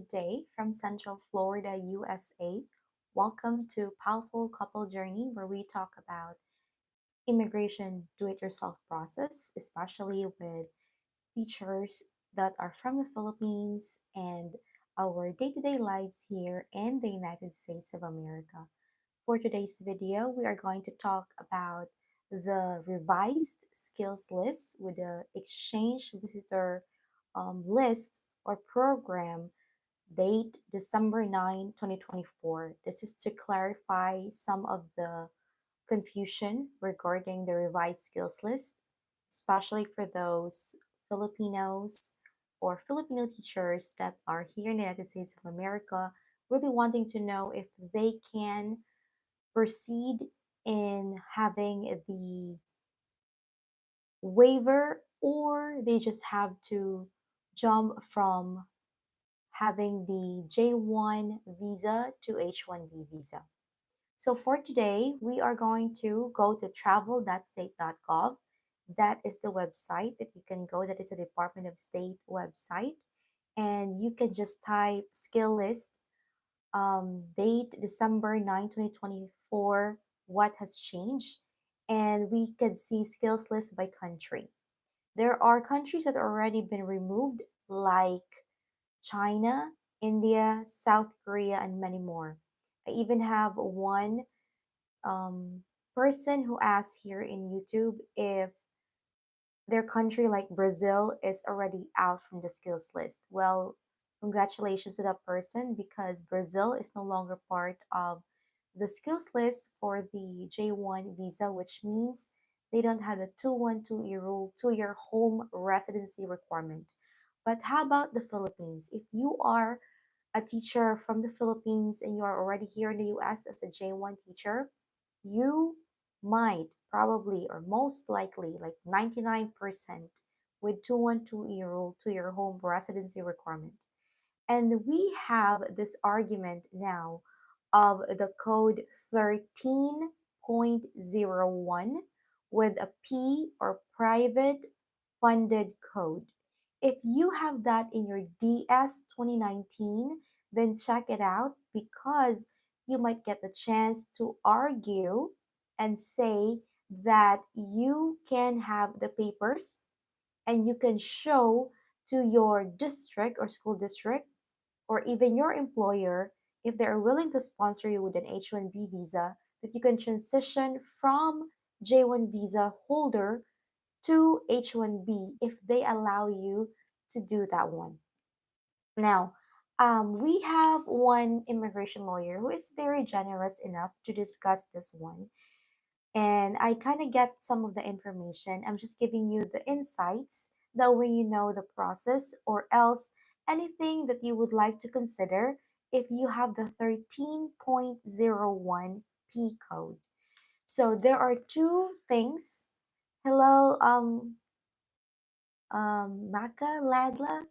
good day from Central Florida, USA. Welcome to Powerful Couple Journey, where we talk about immigration do-it-yourself process, especially with teachers that are from the Philippines and our day-to-day lives here in the United States of America. For today's video, we are going to talk about the revised skills list with the exchange visitor list or program date December 9, 2024. This is to clarify some of the confusion regarding the revised skills list, especially for those Filipinos or Filipino teachers that are here in the United States of America, really wanting to know if they can proceed in having the waiver or they just have to jump from having the J1 visa to H1B visa. So for today, we are going to go to travel.state.gov. That is the website that you can go. That is the Department of State website. And you can just type skill list, date December 9, 2024, what has changed. And we can see skills list by country. There are countries that already been removed, like China, India, South Korea, and many more. I even have one um, person who asked here in YouTube if their country, like Brazil, is already out from the skills list. Well, congratulations to that person because Brazil is no longer part of the skills list for the J1 visa, which means they don't have a 212-year rule, 2-year home residency requirement. But how about the Philippines? If you are a teacher from the Philippines and you are already here in the US as a J1 teacher, you might probably or most likely like 99% with 212-year rule to your home residency requirement. And we have this argument now of the code 13.01 with a P or private funded code. If you have that in your DS 2019, then check it out because you might get the chance to argue and say that you can have the papers and you can show to your district or school district or even your employer, if they are willing to sponsor you with an H1B visa, that you can transition from J1 visa holder to H1B if they allow you to do that one. Now, we have one immigration lawyer who is very generous enough to discuss this one. And I kind of get some of the information. I'm just giving you the insights. That way you know the process or else anything that you would like to consider if you have the 13.01 P code. So there are two things. Hello, Maka Ladla.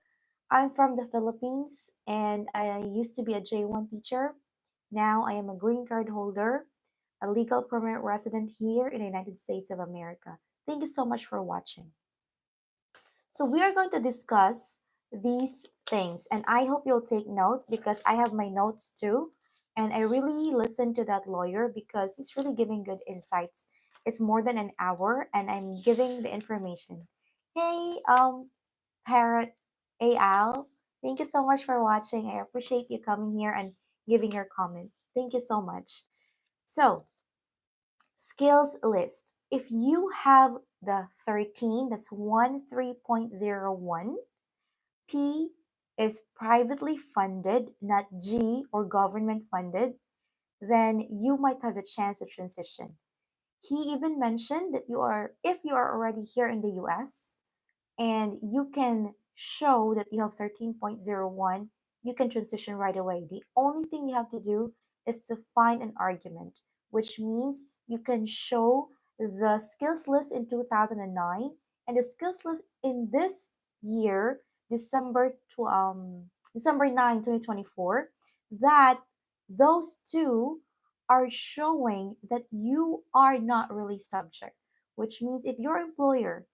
I'm from the Philippines and I used to be a J1 teacher. Now I am a green card holder, a legal permanent resident here in the United States of America. Thank you so much for watching. So we are going to discuss these things and I hope you'll take note because I have my notes too. And I really listened to that lawyer because he's really giving good insights. It's more than an hour and I'm giving the information. Hey, Parrot AL, thank you so much for watching. I appreciate you coming here and giving your comment. Thank you so much. So, skills list. If you have the 13, that's 13.01, P is privately funded, not G or government funded, then you might have a chance to transition. He even mentioned that if you are already here in the US, and you can show that you have 13.01, you can transition right away. The only thing you have to do is to find an argument, which means you can show the skills list in 2009 and the skills list in this year, December 9, 2024, that those two are showing that you are not really subject, which means if your employer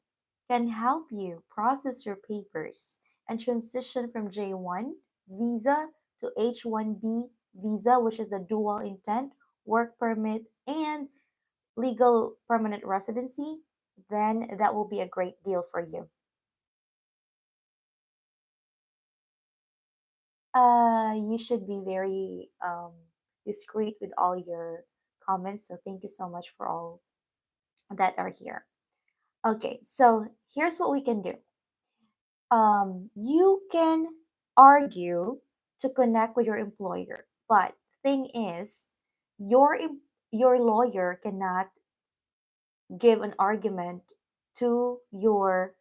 can help you process your papers and transition from J1 visa to H1B visa, which is the dual intent, work permit, and legal permanent residency, then that will be a great deal for you. You should be very discreet with all your comments. So thank you so much for all that are here. Okay, so here's what we can do. You can argue to connect with your employer, but thing is, your lawyer cannot give an argument to your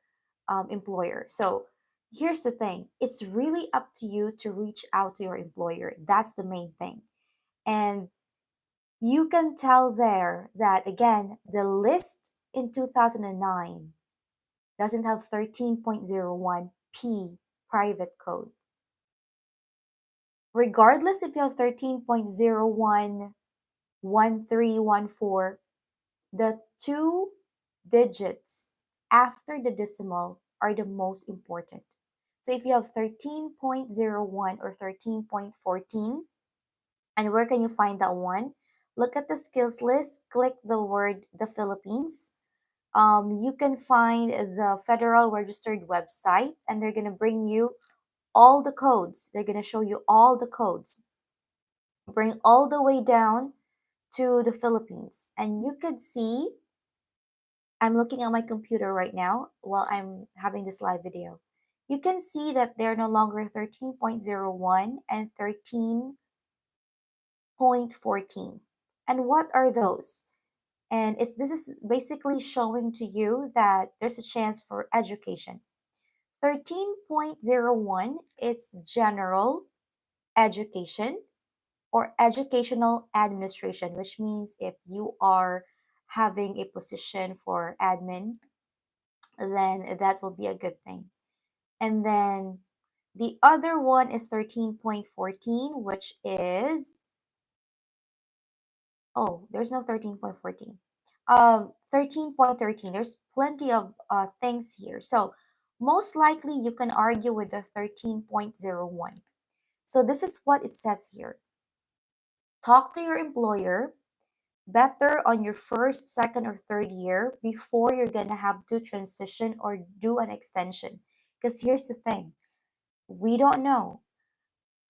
employer. So here's the thing, it's really up to you to reach out to your employer. That's the main thing. And you can tell there that, again, the list in 2009 doesn't have 13.01p private code. Regardless if you have 13.011314, the two digits after the decimal are the most important. So if you have 13.01 or 13.14, and where can you find that one? Look at the skills list, click the word the Philippines. You can find the federal registered website, and they're going to bring you all the codes. They're going to show you all the codes. Bring all the way down to the Philippines. And you could see, I'm looking at my computer right now while I'm having this live video. You can see that they're no longer 13.01 and 13.14. And what are those? And this is basically showing to you that there's a chance for education. 13.01 is general education or educational administration, which means if you are having a position for admin, then that will be a good thing. And then the other one is 13.14, which is, oh, there's no 13.14. 13.13, there's plenty of things here. So most likely you can argue with the 13.01. So this is what it says here. Talk to your employer better on your first, second, or third year before you're gonna have to transition or do an extension. Because here's the thing, we don't know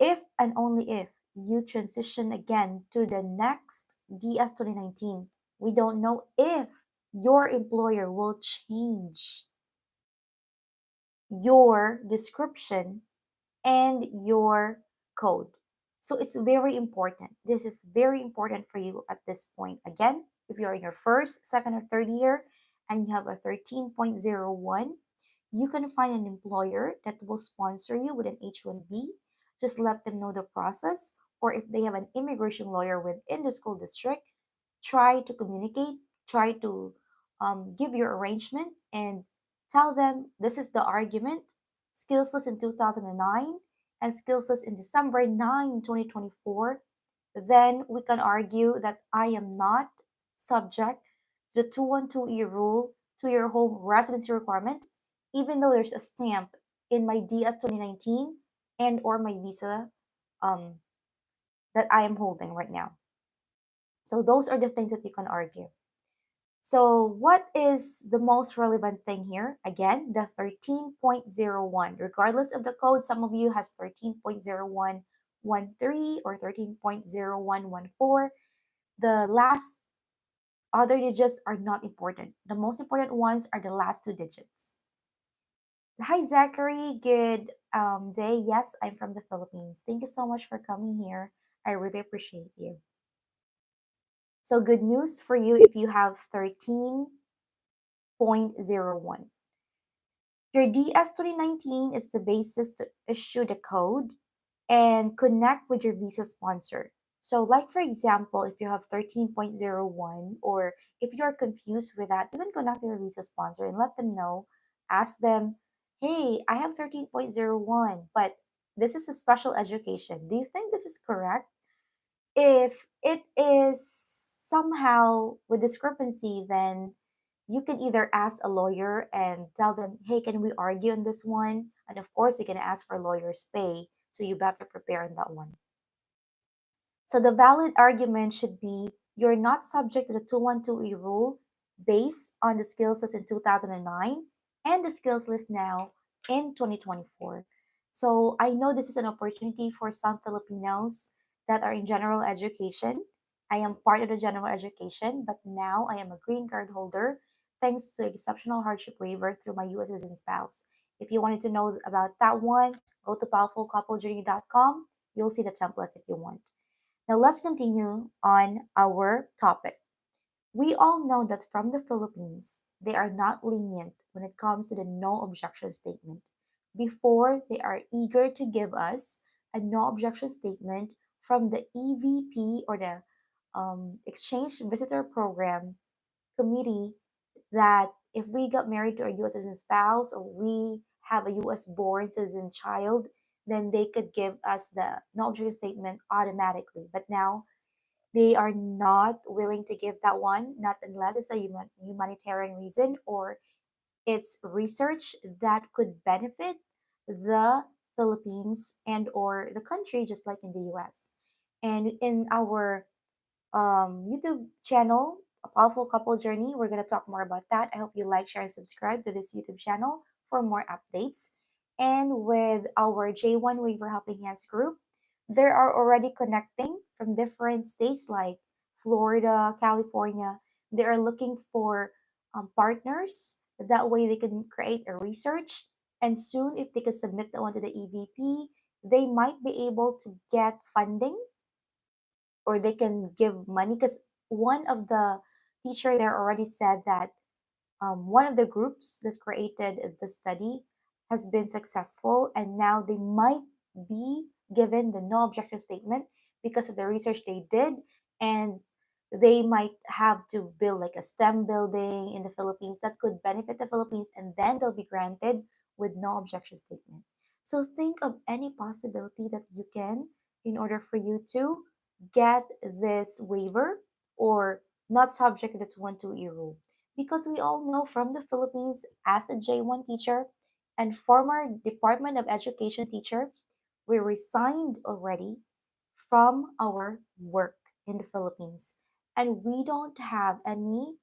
if and only if you transition again to the next DS 2019. We don't know if your employer will change your description and your code. So it's very important. This is very important for you at this point. Again, if you're in your first, second, or third year and you have a 13.01, you can find an employer that will sponsor you with an H1B. Just let them know the process. Or if they have an immigration lawyer within the school district, try to communicate, try to give your arrangement and tell them this is the argument. Skillsless in 2009 and skillsless in December 9, 2024, then we can argue that I am not subject to the 212E rule, 2-year home residency requirement, even though there's a stamp in my DS 2019 and or my visa um, that I am holding right now. So those are the things that you can argue. So what is the most relevant thing here? Again, the 13.01. Regardless of the code, some of you has 13.0113 or 13.0114. The last other digits are not important. The most important ones are the last two digits. Hi, Zachary. Good day. Yes, I'm from the Philippines. Thank you so much for coming here. I really appreciate you. So good news for you if you have 13.01. Your DS 2019 is the basis to issue the code and connect with your visa sponsor. So like for example, if you have 13.01 or if you're confused with that, you can connect to your visa sponsor and let them know. Ask them, hey, I have 13.01, but this is a special education. Do you think this is correct? If it is somehow with discrepancy, then you can either ask a lawyer and tell them, hey, can we argue on this one? And of course, you can ask for lawyer's pay So you better prepare on that one. So the valid argument should be you're not subject to the 212E rule based on the skills list in 2009 and the skills list now in 2024. So I know this is an opportunity for some Filipinos that are in general education. I am part of the general education, but now I am a green card holder thanks to exceptional hardship waiver through my US citizen spouse. If you wanted to know about that one, go to powerfulcouplejourney.com. You'll see the templates if you want. Now let's continue on our topic. We all know that from the Philippines, they are not lenient when it comes to the no objection statement. Before, they are eager to give us a no objection statement from the EVP or the Exchange Visitor Program Committee that if we got married to a US citizen spouse or we have a US born citizen child, then they could give us the no objection statement automatically. But now they are not willing to give that one, not unless it's a humanitarian reason or it's research that could benefit the Philippines and or the country, just like in the US. And in our YouTube channel, A Powerful Couple Journey. We're going to talk more about that. I hope you like, share, and subscribe to this YouTube channel for more updates. And with our J1 Waiver Helping Hands group, they are already connecting from different states like Florida, California. They are looking for partners. That way they can create a research. And soon, if they can submit that one to the EVP, they might be able to get funding or they can give money because one of the teacher there already said that one of the groups that created the study has been successful and now they might be given the no objection statement because of the research they did, and they might have to build like a STEM building in the Philippines that could benefit the Philippines, and then they'll be granted with no objection statement. So think of any possibility that you can in order for you to get this waiver or not subject to the 212E rule, because we all know from the Philippines as a J1 teacher and former Department of Education teacher, we resigned already from our work in the Philippines. And we don't have any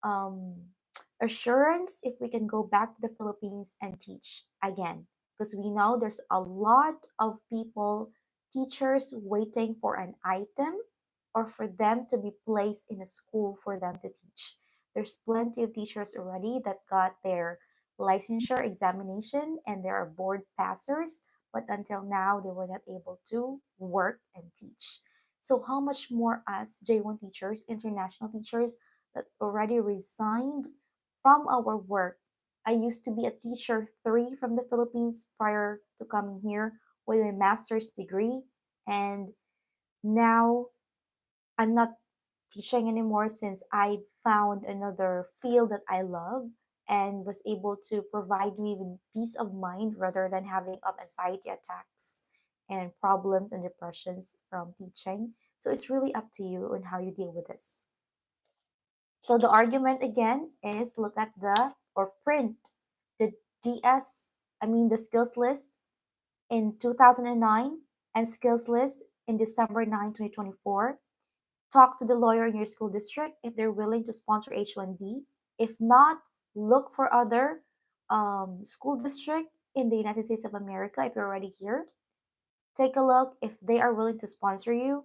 um, assurance if we can go back to the Philippines and teach again. Because we know there's a lot of people, teachers waiting for an item or for them to be placed in a school for them to teach. There's plenty of teachers already that got their licensure examination and they are board passers, but until now they were not able to work and teach. So how much more us J1 teachers, international teachers that already resigned from our work. I used to be a teacher three from the Philippines prior to coming here with my master's degree, and now I'm not teaching anymore since I found another field that I love and was able to provide me with peace of mind rather than having of anxiety attacks and problems and depressions from teaching. So it's really up to you on how you deal with this. So the argument again is look at the or print the the skills list in 2009 and skills list in December 9, 2024. Talk to the lawyer in your school district if they're willing to sponsor H1B. If not, look for other school district in the United States of America if you're already here. Take a look if they are willing to sponsor you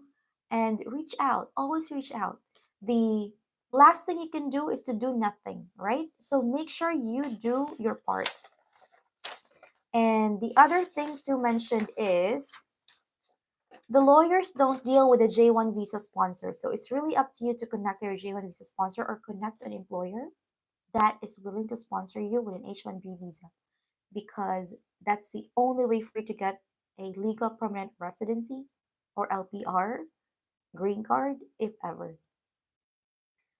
and reach out. Always reach out. The last thing you can do is to do nothing, right? So make sure you do your part. And the other thing to mention is the lawyers don't deal with a J1 visa sponsor. So it's really up to you to connect your J1 visa sponsor or connect an employer that is willing to sponsor you with an H1B visa, because that's the only way for you to get a legal permanent residency or LPR, green card, if ever.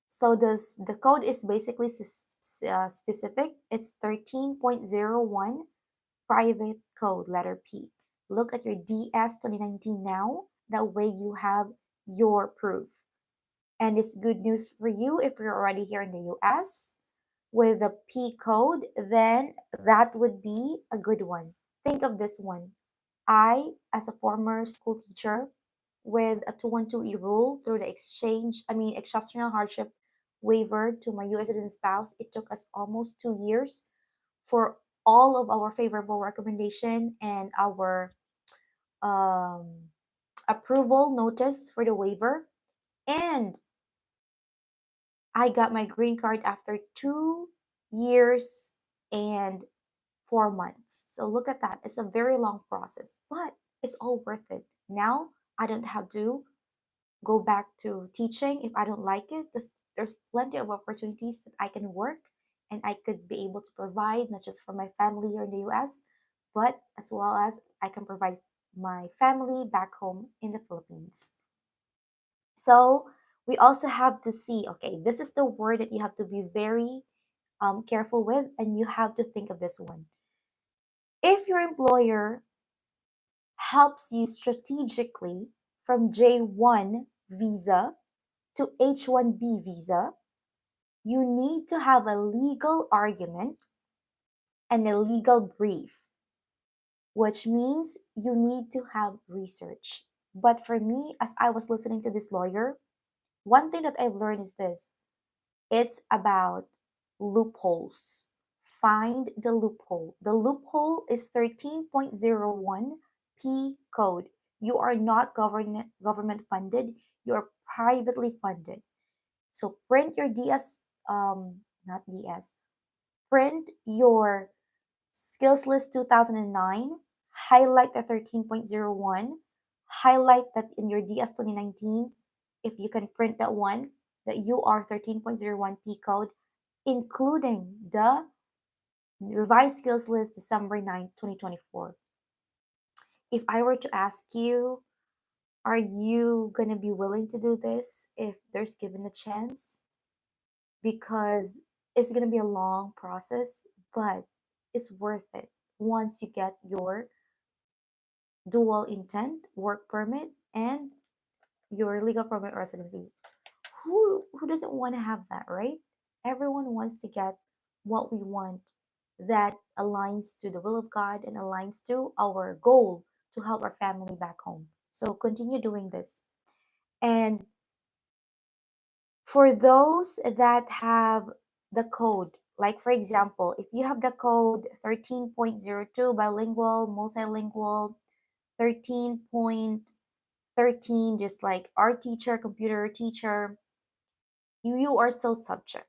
So the code is basically specific. It's 13.01 private code, letter P. Look at your DS 2019 now. That way you have your proof. And it's good news for you if you're already here in the US with the P code, then that would be a good one. Think of this one. I, as a former school teacher with a 212E rule through the exceptional hardship waiver to my US citizen spouse, it took us almost 2 years for all of our favorable recommendation and our um, approval notice for the waiver. And I got my green card after 2 years and 4 months. So look at that. It's a very long process, but it's all worth it. Now I don't have to go back to teaching if I don't like it, because there's plenty of opportunities that I can work and I could be able to provide not just for my family here in the US, but as well as I can provide my family back home in the Philippines. So we also have to see, okay, this is the word that you have to be very careful with, and you have to think of this one. If your employer helps you strategically from J1 visa to H1B visa, you need to have a legal argument and a legal brief, which means you need to have research. But for me, as I was listening to this lawyer, one thing that I've learned is this: it's about loopholes. Find the loophole. The loophole is 13.01 P code. You are not government funded, you're privately funded. So print your DS, not DS, print your skills list 2009, highlight the 13.01, highlight that in your DS 2019, if you can print that one, that you are 13.01 P code, including the revised skills list December 9, 2024. If I were to ask you, are you going to be willing to do this if there's given a chance? Because it's going to be a long process, but it's worth it once you get your dual intent work permit and your legal permanent residency. Who doesn't want to have that, right? Everyone wants to get what we want that aligns to the will of God and aligns to our goal to help our family back home. So continue doing this. And for those that have the code, like for example, if you have the code 13.02 bilingual, multilingual, 13.13 just like art teacher, computer teacher, you are still subject.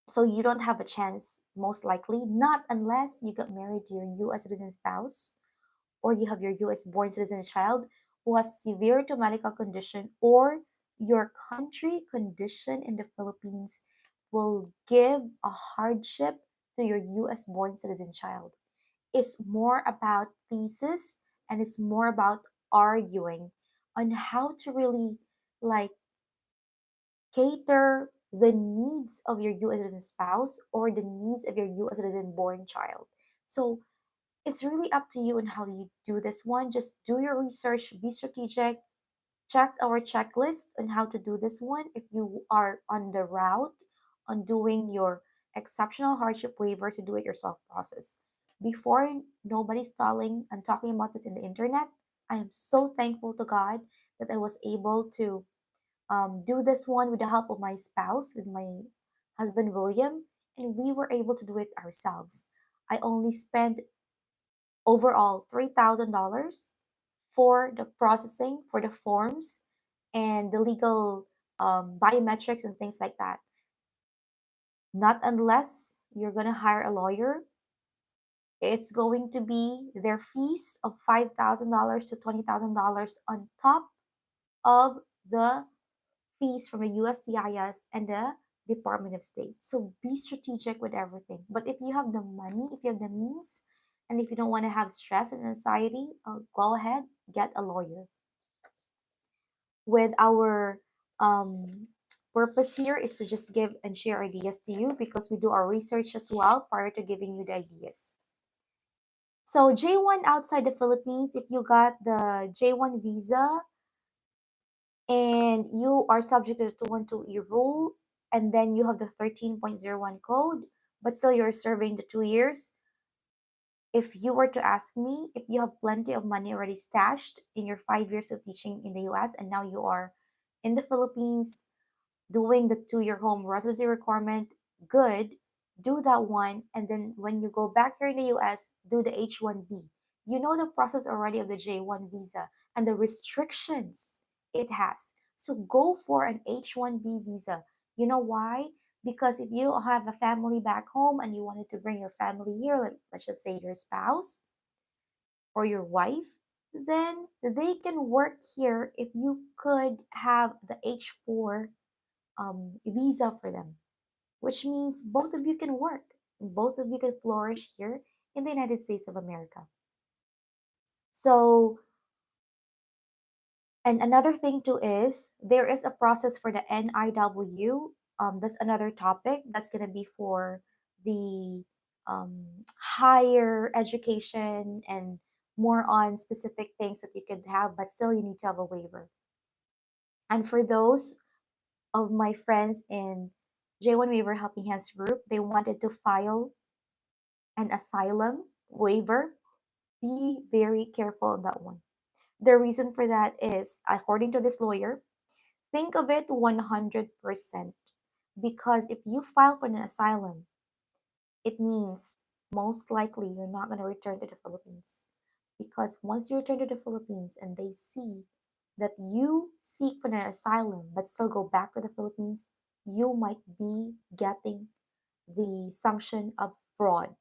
So you don't have a chance, most likely, not unless you got married to your US citizen spouse or you have your US born citizen child who has severe to medical condition, or your country condition in the Philippines will give a hardship to your US born citizen child. It's more about thesis, and it's more about arguing on how to really like cater the needs of your US citizen spouse or the needs of your US citizen born child. So it's really up to you on how you do this one. Just do your research, be strategic, check our checklist on how to do this one if you are on the route on doing your exceptional hardship waiver to do it yourself process. Before nobody's stalling and talking about this in the internet, I am so thankful to God that I was able to do this one with the help of my spouse, with my husband William, and we were able to do it ourselves. I only spent overall $3,000 for the processing, for the forms, and the legal biometrics and things like that. Not unless you're going to hire a lawyer. It's going to be their fees of $5,000 to $20,000 on top of the fees from the USCIS and the Department of State. So be strategic with everything. But if you have the money, if you have the means, and if you don't want to have stress and anxiety, go ahead, get a lawyer. With our um, purpose here is to just give and share ideas to you because we do our research as well prior to giving you the ideas. So J1 outside the Philippines, if you got the J1 visa, and you are subject to the 212E rule, and then you have the 13.01 code, but still you're serving the 2 years, If you were to ask me, if you have plenty of money already stashed in your 5 years of teaching in the US and now you are in the Philippines doing the 2 year home residency requirement, good, do that one. And then when you go back here in the US, do the H1B. You know the process already of the J1 visa and the restrictions it has. So go for an H1B visa. You know why? Because if you have a family back home and you wanted to bring your family here, let's just say your spouse or your wife, then they can work here if you could have the H4 visa for them, which means both of you can work, both of you can flourish here in the United States of America. So, and another thing too is there is a process for the NIW. That's another topic that's going to be for the higher education and more on specific things that you could have, but still you need to have a waiver. And for those of my friends in J1 Waiver Helping Hands group, they wanted to file an asylum waiver. Be very careful on that one. The reason for that is, according to this lawyer, think of it 100%. Because if you file for an asylum, it means most likely you're not going to return to the Philippines. Because once you return to the Philippines and they see that you seek for an asylum but still go back to the Philippines, you might be getting the sanction of fraud,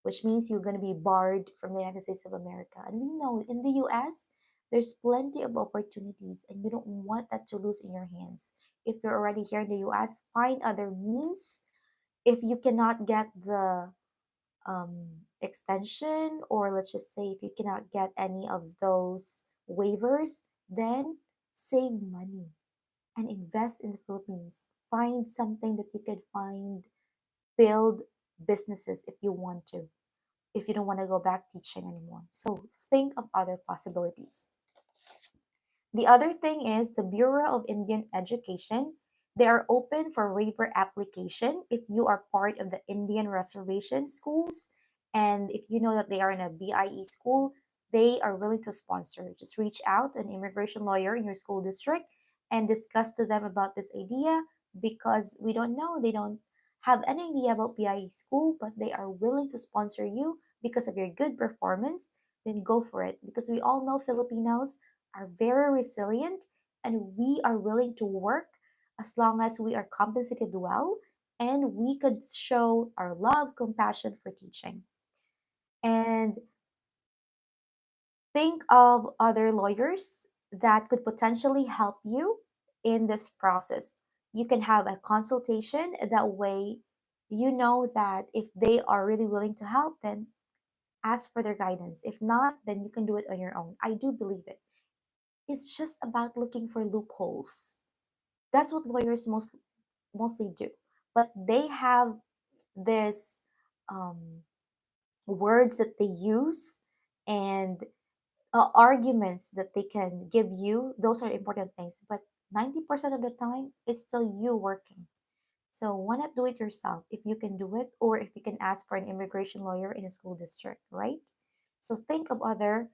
which means you're going to be barred from the United States of America. And we know in the US, there's plenty of opportunities, and you don't want that to lose in your hands. If you're already here in the US, find other means. If you cannot get the extension, or let's just say if you cannot get any of those waivers, then save money and invest in the Philippines. Find something that you could find, build businesses if you want to, if you don't want to go back teaching anymore. So think of other possibilities. The other thing is the Bureau of Indian Education. They are open for waiver application if you are part of the Indian reservation schools. And if you know that they are in a BIE school, they are willing to sponsor. Just reach out to an immigration lawyer in your school district and discuss to them about this idea, because we don't know, they don't have any idea about BIE school, but they are willing to sponsor you because of your good performance. Then go for it, because we all know Filipinos are very resilient and we are willing to work as long as we are compensated well and we could show our love, compassion for teaching. And think of other lawyers that could potentially help you in this process. You can have a consultation. That way, you know that if they are really willing to help, then ask for their guidance. If not, then you can do it on your own. I do believe it. It's just about looking for loopholes. That's what lawyers mostly do. But they have this um, words that they use and arguments that they can give you. Those are important things. But 90% of the time, it's still you working. So why not do it yourself if you can do it, or if you can ask for an immigration lawyer in a school district, right? So think of other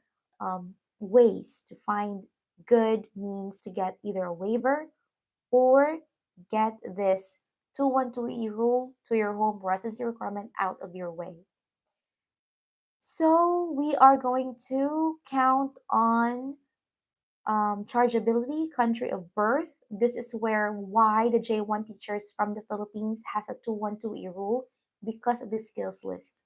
ways to find good means to get either a waiver or get this 212E rule to your home residency requirement out of your way. So we are going to count on chargeability, country of birth. This is where why the J1 teachers from the Philippines has a 212E rule, because of the skills list.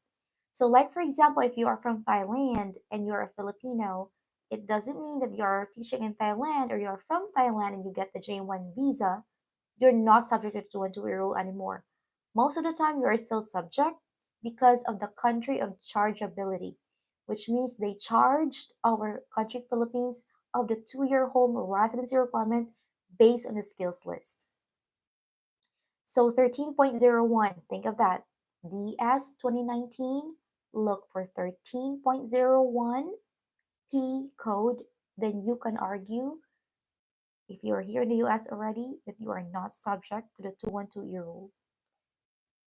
So like for example, if you are from Thailand and you're a Filipino, it doesn't mean that you're teaching in Thailand or you're from Thailand and you get the J1 visa, you're not subject to 212E rule anymore. Most of the time, you are still subject because of the country of chargeability, which means they charged our country, Philippines, of the 2 year home residency requirement based on the skills list. So 13.01, think of that. DS 2019, look for 13.01 P code. Then you can argue, if you are here in the US already, that you are not subject to the 212E rule.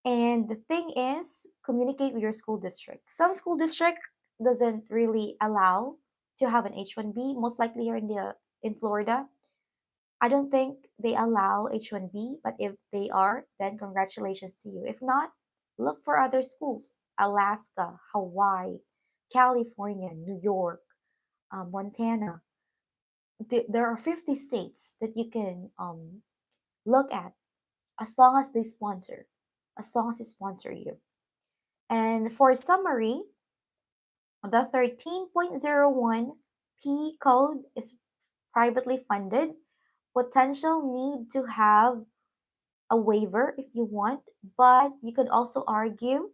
And the thing is, communicate with your school district. Some school district doesn't really allow to have an H1B. Most likely here in Florida, I don't think they allow H1B, but if they are, then congratulations to you. If not, look for other schools: Alaska, Hawaii, California, New York, Montana. There are 50 states that you can look at, as long as they sponsor you. And for summary, the 13.01 P code is privately funded. Potential need to have a waiver if you want, but you could also argue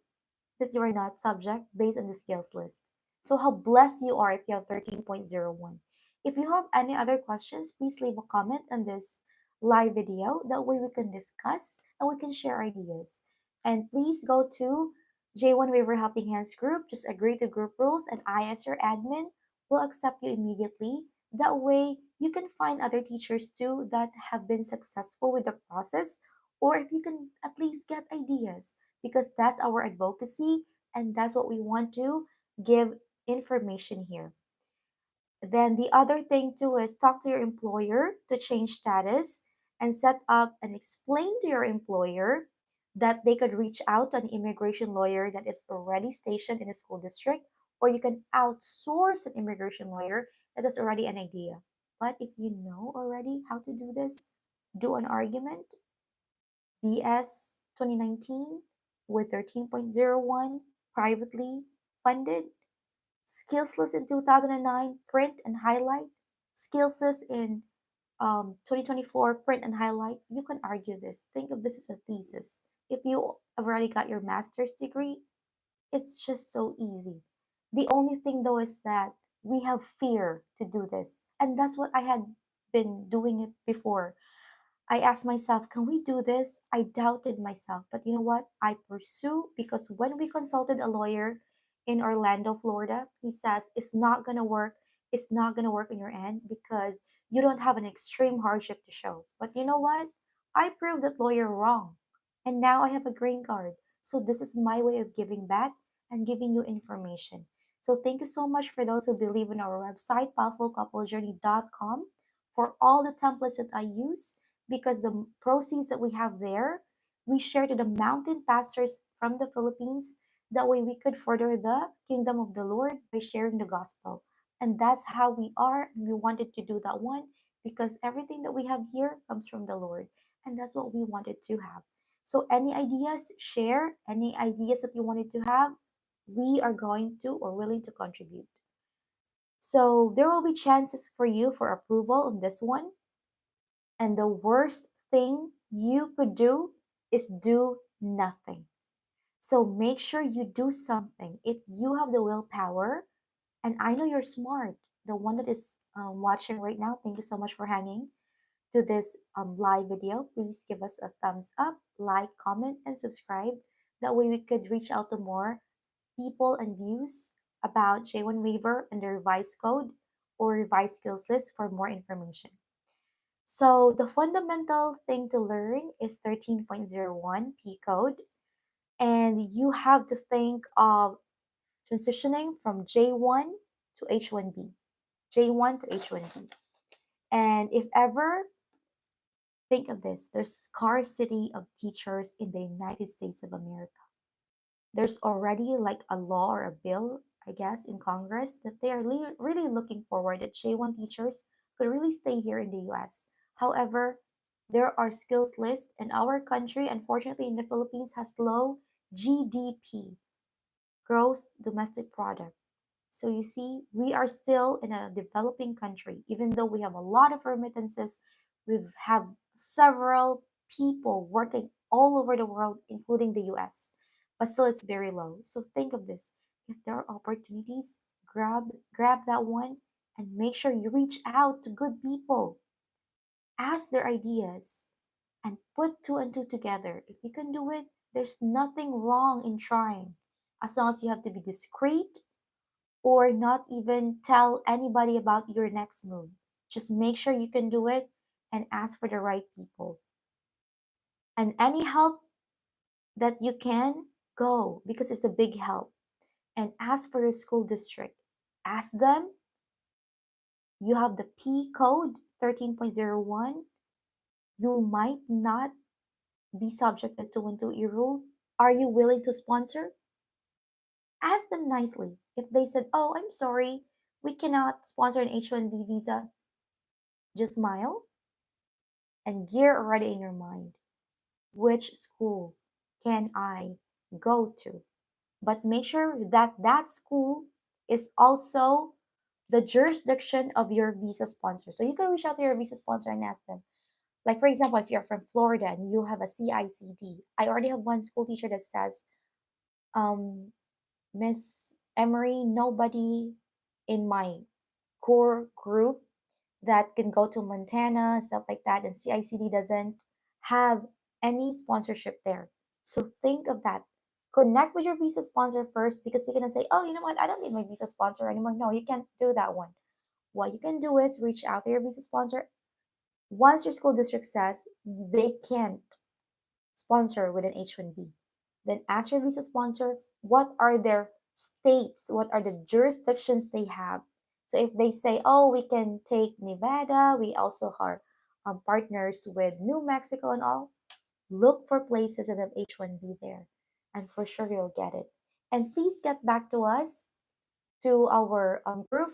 that you are not subject based on the skills list. So how blessed you are if you have 13.01. If you have any other questions, please leave a comment on this live video. That way we can discuss and we can share ideas. And please go to J1 Waiver Helping Hands group. Just agree to group rules and I, as your admin, will accept you immediately. That way you can find other teachers too that have been successful with the process, or if you can at least get ideas, because that's our advocacy and that's what we want to give information here. Then the other thing too is talk to your employer to change status and set up and explain to your employer that they could reach out to an immigration lawyer that is already stationed in a school district, or you can outsource an immigration lawyer that has already an idea. But if you know already how to do this, do an argument, DS 2019 with 13.01 privately funded, Skillsless in 2009 print and highlight, Skillsless in 2024 print and highlight. You can argue this. Think of this as a thesis. If you have already got your master's degree, it's just so easy. The only thing though is that we have fear to do this. And that's what I had been doing it before. I asked myself, can we do this? I doubted myself. But you know what? I pursue, because when we consulted a lawyer in Orlando, Florida, he says it's not going to work. It's not going to work on your end because you don't have an extreme hardship to show. But you know what? I proved that lawyer wrong. And now I have a green card. So this is my way of giving back and giving you information. So thank you so much for those who believe in our website, powerfulcouplejourney.com, for all the templates that I use, because the proceeds that we have there, we share to the mountain pastors from the Philippines. That way we could further the kingdom of the Lord by sharing the gospel. And that's how we are. And we wanted to do that one because everything that we have here comes from the Lord. And that's what we wanted to have. So any ideas, share. Any ideas that you wanted to have, we are going to or willing to contribute. So there will be chances for you for approval on this one. And the worst thing you could do is do nothing. So make sure you do something. If you have the willpower, and I know you're smart, the one that is watching right now, thank you so much for hanging to this live video. Please give us a thumbs up, like, comment, and subscribe. That way we could reach out to more people and views about J1 waiver and the revised code or revised skills list for more information. So the fundamental thing to learn is 13.01 P code, and you have to think of transitioning from J1 to H1B, J1 to H1B. And if ever, think of this, there's scarcity of teachers in the United States of America. There's already like a law or a bill, I guess, in Congress that they are really looking forward that J1 teachers could really stay here in the US. However, there are skills lists, and our country, unfortunately, in the Philippines, has low GDP, gross domestic product. So you see, we are still in a developing country. Even though we have a lot of remittances, we have several people working all over the world, including the US, but still it's very low. So think of this. If there are opportunities, grab that one and make sure you reach out to good people. Ask their ideas and put two and two together. If you can do it, there's nothing wrong in trying. As long as you have to be discreet or not even tell anybody about your next move. Just make sure you can do it and ask for the right people. And any help that you can go because it's a big help. And ask for your school district. Ask them, you have the P code 13.01. You might not be subjected to 128 rule. Are you willing to sponsor? Ask them nicely. If they said, oh, I'm sorry, we cannot sponsor an H1B visa, just smile and gear already in your mind. Which school can I go to? But make sure that that school is also the jurisdiction of your visa sponsor. So you can reach out to your visa sponsor and ask them. Like, for example, if you're from Florida and you have a CICD, I already have one school teacher that says, um, Miss Emmary, nobody in my core group that can go to Montana, stuff like that, and CICD doesn't have any sponsorship there. So think of that. Connect with your visa sponsor first because you're gonna say, oh, you know what, I don't need my visa sponsor anymore. No, you can't do that one. What you can do is reach out to your visa sponsor. Once your school district says they can't sponsor with an H1B, then ask your visa sponsor what are their states, what are the jurisdictions they have. So if they say, oh, we can take Nevada, we also are partners with New Mexico and all, look for places that have H1B there, and for sure you'll get it. And please get back to us, to our group,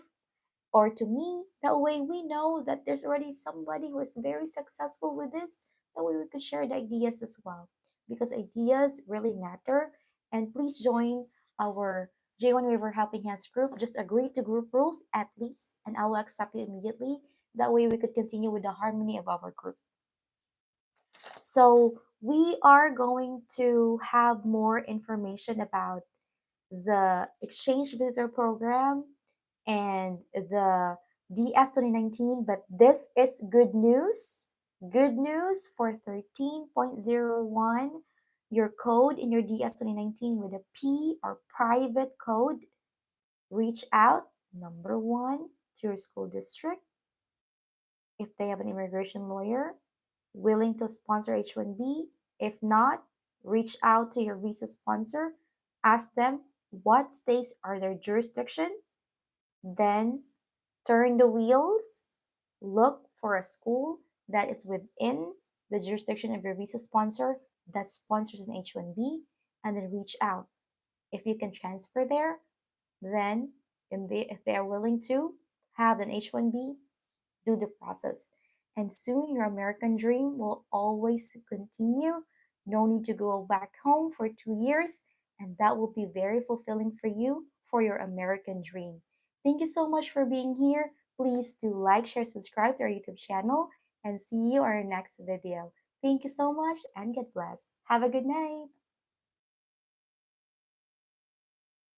or to me. That way we know that there's already somebody who is very successful with this. That way we could share the ideas as well. Because ideas really matter. And please join our J1 Waiver Helping Hands group. Just agree to group rules at least, and I will accept you immediately. That way we could continue with the harmony of our group. So we are going to have more information about the exchange visitor program and the DS 2019, but this is good news. Good news for 13.01. Your code in your DS 2019 with a P or private code. Reach out, number one, to your school district if they have an immigration lawyer willing to sponsor H1B. If not, reach out to your visa sponsor. Ask them what states are their jurisdiction. Then turn the wheels. Look for a school that is within the jurisdiction of your visa sponsor that sponsors an H1B, and then reach out. If you can transfer there, then if they are willing to have an H1B, do the process. And soon your American dream will always continue. No need to go back home for 2 years, and that will be very fulfilling for you for your American dream. Thank you so much for being here. Please do like, share, subscribe to our YouTube channel, and see you on our next video. Thank you so much, and God bless. Have a good night.